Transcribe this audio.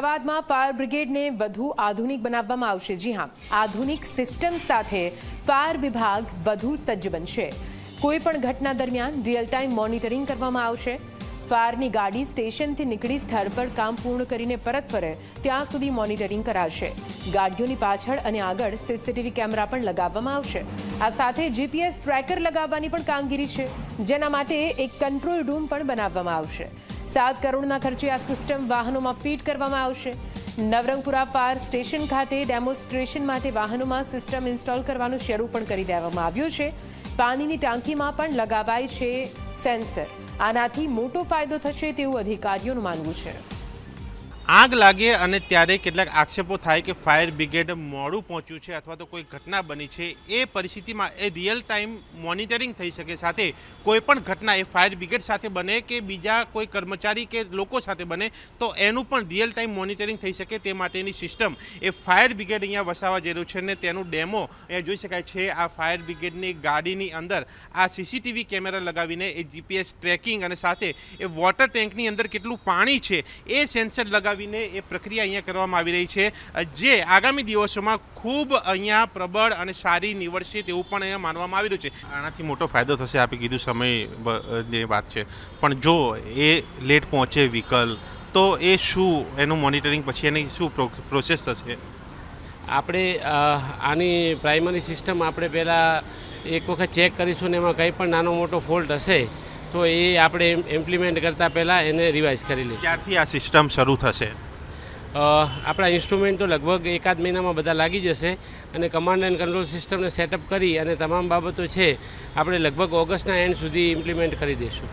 અમદાવાદમાં ફાયર બ્રિગેડને વધુ આધુનિક બનાવવામાં આવશે। જી હા, આધુનિક સિસ્ટમ સાથે ફાયર વિભાગ વધુ સજ્જ બનશે। કોઈ પણ ઘટના દરમિયાન રિયલ ટાઈમ મોનિટરિંગ કરવામાં આવશે। ફાયરની ગાડી સ્ટેશનથી નીકળી સ્થળ પર કામ પૂર્ણ કરીને પરત ફરે ત્યાં સુધી મોનિટરિંગ કરાશે। ગાડીઓની પાછળ અને આગળ સીસીટીવી કેમેરા પણ લગાવવામાં આવશે। આ સાથે જીપીએસ ટ્રેકર લગાવવાની પણ કામગીરી છે, જેના માટે એક કંટ્રોલ રૂમ પણ બનાવવામાં આવશે। 7 કરોડના ખર્ચે આ સિસ્ટમ વાહનોમાં ફિટ કરવામાં આવશે। નવરંગપુરા ફાયર સ્ટેશન ખાતે ડેમોન્સ્ટ્રેશન માટે વાહનોમાં સિસ્ટમ ઇન્સ્ટોલ કરવાનું શરૂ પણ કરી દેવામાં આવ્યું છે। પાણીની ટાંકીમાં પણ લગાવાય છે સેન્સર। આનાથી મોટો ફાયદો થશે તેવું અધિકારીઓનું માનવું છે। આગ લાગે અને ત્યારે કેટલાક આક્ષેપો થાય કે ફાયર બ્રિગેડ મોડું પહોંચ્યું છે અથવા તો કોઈ ઘટના બની છે। એ પરિસ્થિતિમાં એ રિયલ ટાઈમ મોનિટરિંગ થઈ શકે, સાથે કોઈ પણ ઘટના એ ફાયર બ્રિગેડ સાથે બને કે બીજા કોઈ કર્મચારી કે લોકો સાથે બને તો એનું પણ રિયલ ટાઈમ મોનિટરિંગ થઈ શકે તે માટેની સિસ્ટમ એ ફાયર બ્રિગેડ અહીંયા વસાવવા જઈ રહ્યું છે અને તેનું ડેમો અહીંયા જોઈ શકાય છે। આ ફાયર બ્રિગેડની ગાડીની અંદર આ સીસીટીવી કેમેરા લગાવીને એ જીપીએસ ટ્રેકિંગ અને સાથે એ વોટર ટેન્કની અંદર કેટલું પાણી છે એ સેન્સર લગાવી એ પ્રક્રિયા અહીંયા કરવામાં આવી રહી છે, જે આગામી દિવસોમાં ખૂબ અહીંયા પ્રબળ અને સારી નીવડશે તેવું પણ અહીંયા માનવામાં આવી રહ્યું છે। આનાથી મોટો ફાયદો થશે, આપે કીધું સમયની વાત છે, પણ જો એ લેટ પહોંચે વ્હીકલ તો એ શું એનું મોનિટરિંગ પછી એની શું પ્રોસેસ થશે? આપણે આની પ્રાઇમરી સિસ્ટમ આપણે પહેલાં એક વખત ચેક કરીશું ને એમાં કંઈ પણ નાનો મોટો ફોલ્ટ હશે તો એ આપણે ઇમ્પ્લિમેન્ટ કરતાં પહેલાં એને રિવાઇઝ કરી લઈશું। ક્યારથી આ સિસ્ટમ શરૂ થશે? આપણા ઇન્સ્ટ્રુમેન્ટ તો લગભગ એકાદ મહિનામાં બધા લાગી જશે અને કમાન્ડ એન્ડ કંટ્રોલ સિસ્ટમને સેટઅપ કરી અને તમામ બાબતો છે આપણે લગભગ ઓગસ્ટના એન્ડ સુધી ઇમ્પ્લિમેન્ટ કરી દઈશું।